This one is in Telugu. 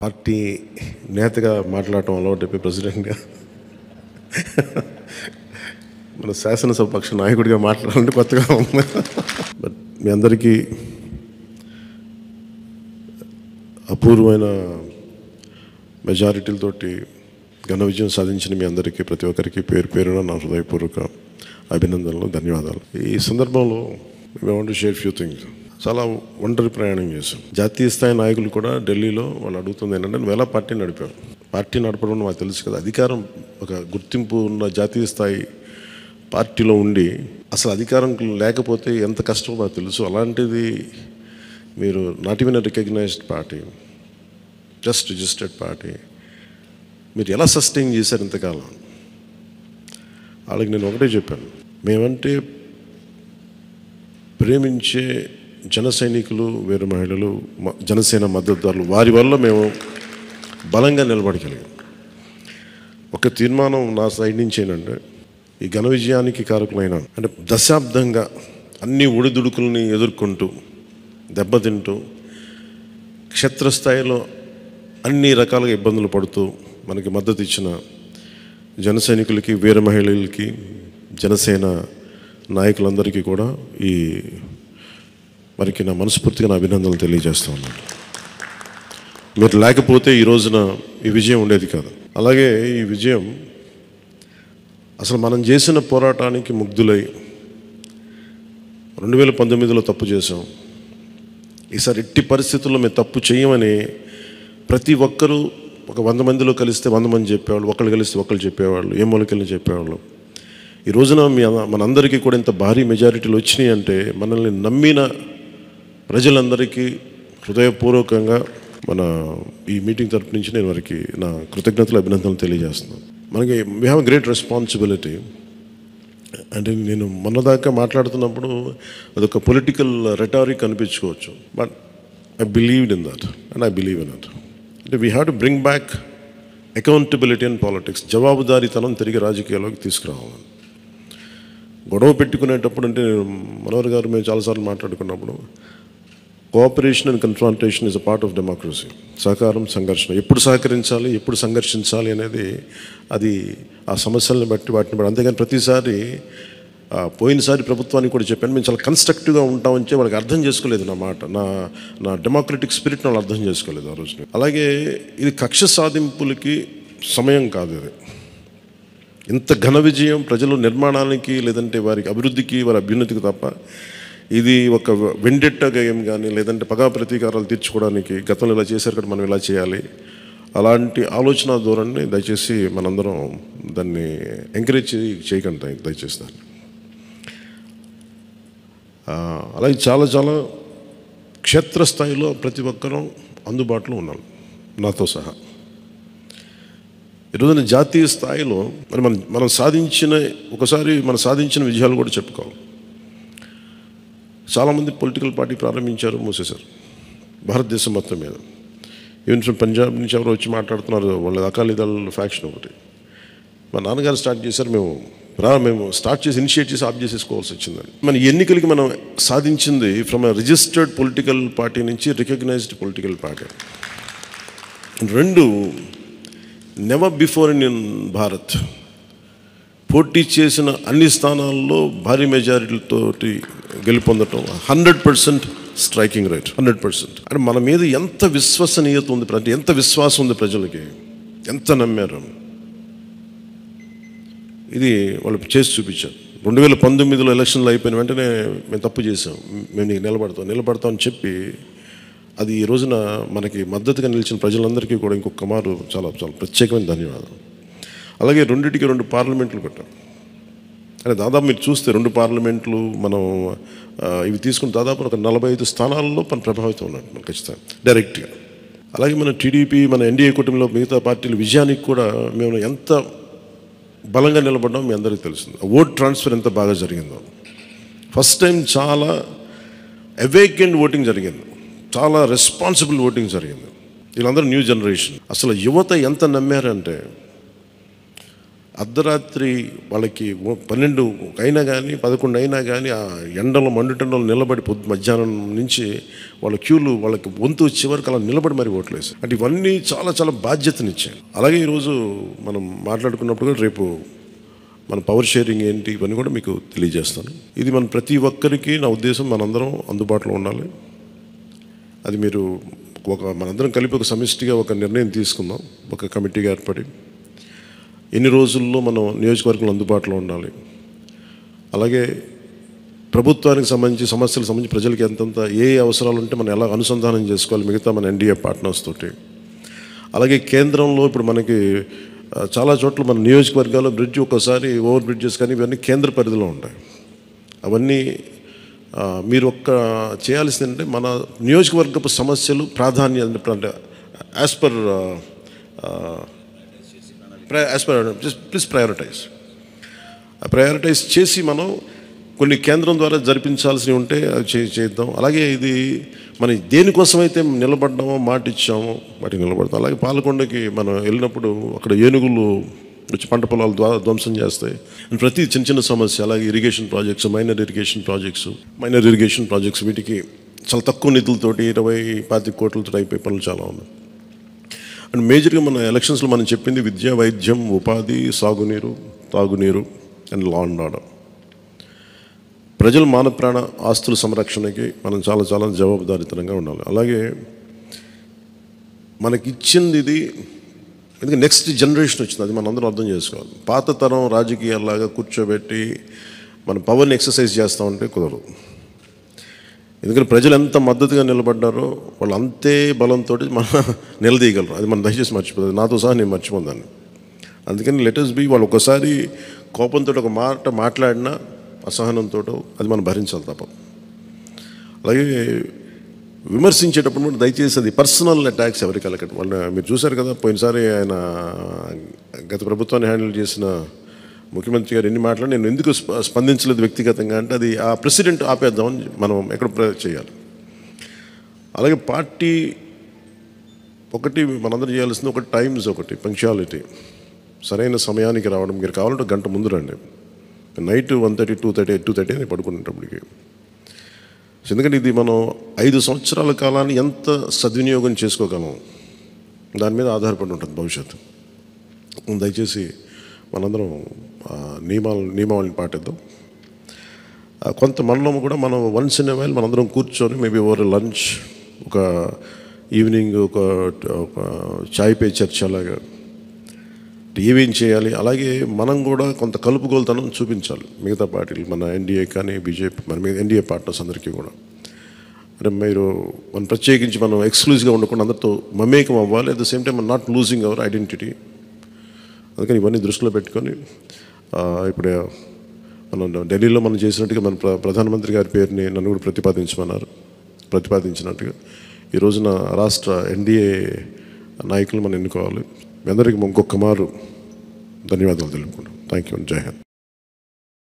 పార్టీ నేతగా మాట్లాడటం అలవాటు ప్రెసిడెంట్గా మన శాసనసభ పక్ష నాయకుడిగా మాట్లాడాలంటే కొత్తగా ఉంది. బట్ మీ అందరికీ అపూర్వమైన మెజారిటీలతోటి ఘన విజయం సాధించిన మీ అందరికీ ప్రతి ఒక్కరికి పేరు పేరున నా హృదయపూర్వక అభినందనలు, ధన్యవాదాలు. ఈ సందర్భంలో we want to share few things. చాలా ఒంటరి ప్రయాణం చేశాం. జాతీయ స్థాయి నాయకులు కూడా ఢిల్లీలో వాళ్ళు అడుగుతుంది ఏంటంటే, నువ్వు ఎలా పార్టీ నడిపావు? పార్టీ నడపడం మాకు తెలుసు కదా, అధికారం ఒక గుర్తింపు ఉన్న జాతీయ స్థాయి పార్టీలో ఉండి అసలు అధికారం లేకపోతే ఎంత కష్టమో మాకు తెలుసు. అలాంటిది మీరు not even recognized party, just registered party, మీరు ఎలా సస్టైన్ చేశారు ఇంతకాలం? వాళ్ళకి నేను ఒకటే చెప్పాను, మేమంటే ప్రేమించే జన సైనికులు, వీర మహిళలు, జనసేన మద్దతుదారులు, వారి వల్ల మేము బలంగా నిలబడగలిగాం. ఒక తీర్మానం నా సైడ్ నుంచి ఏంటంటే, ఈ ఘన విజయానికి కారకులైన అంటే దశాబ్దంగా అన్ని ఒడిదుడుకుల్ని ఎదుర్కొంటూ దెబ్బతింటూ క్షేత్రస్థాయిలో అన్ని రకాలుగా ఇబ్బందులు పడుతూ మనకి మద్దతు ఇచ్చిన జన సైనికులకి, వీర మహిళలకి, జనసేన నాయకులందరికీ కూడా వారికి నా మనస్ఫూర్తిగా నా అభినందనలు తెలియజేస్తూ ఉన్నాను. మీరు లేకపోతే ఈ రోజున ఈ విజయం ఉండేది కాదు. అలాగే ఈ విజయం అసలు మనం చేసిన పోరాటానికి ముగ్ధులై 2019లో తప్పు చేసాం, ఈసారి ఎట్టి పరిస్థితుల్లో మేము తప్పు చేయమని ప్రతి ఒక్కరూ ఒక 100 మందిలో కలిస్తే 100 మంది చెప్పేవాళ్ళు, ఒకళ్ళు కలిస్తే ఒకళ్ళు చెప్పేవాళ్ళు, ఏ మూలకెళ్ళి చెప్పేవాళ్ళు. ఈ రోజున మనందరికీ కూడా ఇంత భారీ మెజారిటీలు వచ్చినాయి అంటే మనల్ని నమ్మిన ప్రజలందరికీ హృదయపూర్వకంగా మన ఈ మీటింగ్ తరపు నుంచి నేను వారికి నా కృతజ్ఞతలు, అభినందనలు తెలియజేస్తున్నాను. మనకి వీ హ్యావ్ గ్రేట్ రెస్పాన్సిబిలిటీ. అంటే నేను మొన్నదాకా మాట్లాడుతున్నప్పుడు అదొక పొలిటికల్ రెటారిక్ అనిపించుకోవచ్చు, but I believed in that and I believe in that. అంటే we have to bring back accountability in politics. జవాబుదారీతనం తిరిగి రాజకీయాల్లోకి తీసుకురావాలి. గొడవ పెట్టుకునేటప్పుడు అంటే మనోహర్ గారు మేము చాలాసార్లు మాట్లాడుకున్నప్పుడు, cooperation and confrontation is a part of democracy. సహకారం, సంఘర్షణ, ఎప్పుడు సహకరించాలి, ఎప్పుడు సంఘర్షించాలి అనేది అది ఆ సమస్యలను బట్టి వాటిని బట్టి. అంతేగాని ప్రతిసారి పోయినసారి ప్రభుత్వానికి కూడా చెప్పాను, మేము చాలా కన్స్ట్రక్టివ్గా ఉంటామని చెప్పి వాళ్ళకి అర్థం చేసుకోలేదు నా మాట, నా డెమోక్రటిక్ స్పిరిట్ని వాళ్ళు అర్థం చేసుకోలేదు ఆ రోజున. అలాగే ఇది కక్ష సాధింపులకి సమయం కాదు. ఇది ఇంత ఘన విజయం ప్రజల నిర్మాణానికి, లేదంటే వారికి అభివృద్ధికి, వారి అభ్యున్నతికి తప్ప ఇది ఒక వెండెట్టా గేమ్ కానీ, లేదంటే పగా ప్రతీకారాలు తీర్చుకోవడానికి గతంలో ఇలా చేశారు కదా మనం ఇలా చేయాలి, అలాంటి ఆలోచన ధోరణిని దయచేసి మనందరం దాన్ని ఎంకరేజ్ చేయకండి దయచేసి దాన్ని. అలాగే చాలా చాలా క్షేత్రస్థాయిలో ప్రతి ఒక్కరూ అందుబాటులో ఉన్నాం, నాతో సహా. ఈరోజున జాతీయ స్థాయిలో మరి మనం సాధించిన విజయాలు కూడా చెప్పుకోవాలి. చాలామంది పొలిటికల్ పార్టీ ప్రారంభించారు, మూసేశారు భారతదేశం మొత్తం మీద. ఈవెన్ ఫ్రమ్ పంజాబ్ నుంచి ఎవరు వచ్చి మాట్లాడుతున్నారు, వాళ్ళ అకాలీదళ ఫ్యాక్షన్ ఒకటి. మా నాన్నగారు స్టార్ట్ చేశారు, మేము స్టార్ట్ చేసి ఇనిషియేట్ చేసి ఆఫ్ చేసేసుకోవాల్సి వచ్చిందని. మన ఎన్నికలకి మనం సాధించింది from a registered political party నుంచి రికగ్నైజ్డ్ పొలిటికల్ పార్టీ. రెండు, నెవర్ బిఫోర్ ఇన్ భారత్ పోటీ చేసిన అన్ని స్థానాల్లో భారీ మెజారిటీలతోటి గెలుపొందటం, 100% స్ట్రైకింగ్ రేట్, 100%. అంటే మన మీద ఎంత విశ్వసనీయత ఉంది, అంటే ఎంత విశ్వాసం ఉంది ప్రజలకి, ఎంత నమ్మారు, ఇది వాళ్ళు చేసి చూపించారు. 2019లో ఎలక్షన్లు అయిపోయిన వెంటనే మేము తప్పు చేసాం, మేము నీకు నిలబడతాం అని చెప్పి అది ఈ రోజున మనకి మద్దతుగా నిలిచిన ప్రజలందరికీ కూడా ఇంకొక మారు చాలా చాలా ప్రత్యేకమైన ధన్యవాదాలు. అలాగే 2 పార్లమెంట్లు పెట్టాం. అంటే దాదాపు మీరు చూస్తే 2 పార్లమెంట్లు మనం ఇవి తీసుకుని దాదాపు ఒక 45 స్థానాల్లో మన ప్రభావితం ఉన్నట్టు మనం ఖచ్చితంగా డైరెక్ట్గా. అలాగే మన టీడీపీ, మన ఎన్డీఏ కూటమిలో మిగతా పార్టీల విజయానికి కూడా మేము ఎంత బలంగా నిలబడ్డాం మీ అందరికీ తెలుస్తుంది. ఓట్ ట్రాన్స్ఫర్ ఎంత బాగా జరిగిందో, ఫస్ట్ టైం చాలా అవేకెండ్ ఓటింగ్ జరిగింది, చాలా రెస్పాన్సిబుల్ ఓటింగ్ జరిగింది. వీళ్ళందరూ న్యూ జనరేషన్. అసలు యువత ఎంత నమ్మారంటే అర్ధరాత్రి వాళ్ళకి 12 అయినా కానీ 11 అయినా కానీ ఆ ఎండలో మండుటెండలో నిలబడి మధ్యాహ్నం నుంచి వాళ్ళ క్యూలు వాళ్ళకి వంతు వచ్చే వరకు అలా నిలబడి మరి ఓట్లు వేసి అంటే ఇవన్నీ చాలా చాలా బాధ్యతనిచ్చాయి. అలాగే ఈరోజు మనం మాట్లాడుకున్నప్పుడు కూడా రేపు మన పవర్ షేరింగ్ ఏంటి ఇవన్నీ కూడా మీకు తెలియజేస్తాను. ఇది మన ప్రతి ఒక్కరికి నా ఉద్దేశం మనందరం అందుబాటులో ఉండాలి. అది మీరు మనందరం కలిపి ఒక సమిష్టిగా ఒక నిర్ణయం తీసుకుందాం, ఒక కమిటీగా ఏర్పడి ఎన్ని రోజుల్లో మనం నియోజకవర్గంలో అందుబాటులో ఉండాలి. అలాగే ప్రభుత్వానికి సంబంధించి సమస్యలకు సంబంధించి ప్రజలకి ఎంతంత ఏ అవసరాలు ఉంటే మనం ఎలా అనుసంధానం చేసుకోవాలి మిగతా మన ఎన్డీఏ పార్ట్నర్స్ తోటి. అలాగే కేంద్రంలో ఇప్పుడు మనకి చాలా చోట్ల మన నియోజకవర్గాల్లో బ్రిడ్జ్ ఒక్కసారి ఓవర్ బ్రిడ్జెస్ కానీ ఇవన్నీ కేంద్ర పరిధిలో ఉంటాయి. అవన్నీ మీరు చేయాల్సిందంటే మన నియోజకవర్గపు సమస్యలు ప్రాధాన్యత యాజ్ పర్ ప్లీజ్ ప్రయారిటైజ్ చేసి మనం కొన్ని కేంద్రం ద్వారా జరిపించాల్సినవి ఉంటే అవి చేద్దాం. అలాగే ఇది మనం దేనికోసమైతే నిలబడ్డామో మాట ఇచ్చామో వాటికి నిలబడతాం. అలాగే పాలకొండకి మనం వెళ్ళినప్పుడు అక్కడ ఏనుగులు వచ్చి పంట పొలాలు ధ్వంసం చేస్తాయి. ప్రతి చిన్న చిన్న సమస్య, అలాగే irrigation projects, minor irrigation projects వీటికి చాలా తక్కువ నిధులతోటి 20-25 కోట్లతో అయిపోయే పనులు చాలా ఉన్నాయి. అండ్ మేజర్గా మన ఎలక్షన్స్లో మనం చెప్పింది విద్య, వైద్యం, ఉపాధి, సాగునీరు, తాగునీరు అండ్ లా అండ్ ఆర్డర్. ప్రజల మాన ప్రాణ ఆస్తుల సంరక్షణకి మనం చాలా చాలా జవాబుదారీతనంగా ఉండాలి. అలాగే మనకిచ్చింది ఇది ఎందుకంటే నెక్స్ట్ జనరేషన్ వచ్చింది, అది మనం అందరం అర్థం చేసుకోవాలి. పాత తరం రాజకీయాల్లాగా కూర్చోబెట్టి మన పవర్ని ఎక్సర్సైజ్ చేస్తామంటే కుదరదు. ఎందుకంటే ప్రజలు ఎంత మద్దతుగా నిలబడ్డారో వాళ్ళు అంతే బలంతో మనం నిలదీయగలరు. అది మనం దయచేసి మర్చిపోతుంది, నాతో సహా నేను మర్చిపోదాన్ని. అందుకని లెటర్స్ బి వాళ్ళు ఒకసారి కోపంతో ఒక మాట మాట్లాడినా అసహనంతో అది మనం భరించాలి తప్ప. అలాగే విమర్శించేటప్పుడు కూడా దయచేసి అది పర్సనల్ అటాక్స్ ఎవరికి వెళ్ళకండి. వాళ్ళు మీరు చూశారు కదా, పోయినసారి ఆయన గత ప్రభుత్వాన్ని హ్యాండిల్ చేసిన ముఖ్యమంత్రి గారు ఎన్ని మాట్లాడి నేను ఎందుకు స్పందించలేదు వ్యక్తిగతంగా అంటే అది ఆ ప్రెసిడెంట్ ఆపేద్దామని మనం ఎక్కడ చేయాలి. అలాగే పార్టీ మనందరం చేయాల్సింది టైమ్స్, పంక్చువాలిటీ, సరైన సమయానికి రావడం. మీరు కావాలంటే గంట ముందు రండి. నైట్ 1:30, 2:30 అని పడుకునేటప్పటికి. ఎందుకంటే ఇది మనం 5 సంవత్సరాల కాలాన్ని ఎంత సద్వినియోగం చేసుకోగలం దాని మీద ఆధారపడి ఉంటుంది భవిష్యత్తు. దయచేసి మనందరం నియమావళిని పాటిద్దాం. కొంత మనలో కూడా మనం వన్స్ ఇన్ ఎ వైల్ మనందరం కూర్చొని మేబీ ఓవర్ లంచ్, ఒక ఈవినింగ్ ఒక చాయ్ పే చర్చ అలాగా ఏమేం చేయాలి. అలాగే మనం కూడా కొంత కలుపుగోలుతనం చూపించాలి మిగతా పార్టీలు, మన ఎన్డీఏ కానీ బీజేపీ, మన ఎన్డీఏ పార్ట్నర్స్ అందరికీ కూడా. అంటే మనం ప్రత్యేకించి మనం ఎక్స్క్లూజివ్గా ఉండకుండా అందరితో మమేకం అవ్వాలి. At the same time not losing our identity. అందుకని ఇవన్నీ దృష్టిలో పెట్టుకొని ఇప్పుడు మనం ఢిల్లీలో మనం చేసినట్టుగా మన ప్రధానమంత్రి గారి పేరుని నన్ను కూడా ప్రతిపాదించినట్టుగా ఈ రోజున రాష్ట్ర ఎన్డీఏ నాయకులు మనం ఎన్నుకోవాలి. మీ అందరికీ ఇంకొక మారు ధన్యవాదాలు తెలుపుకుంటాం. Thank you. జై హింద్.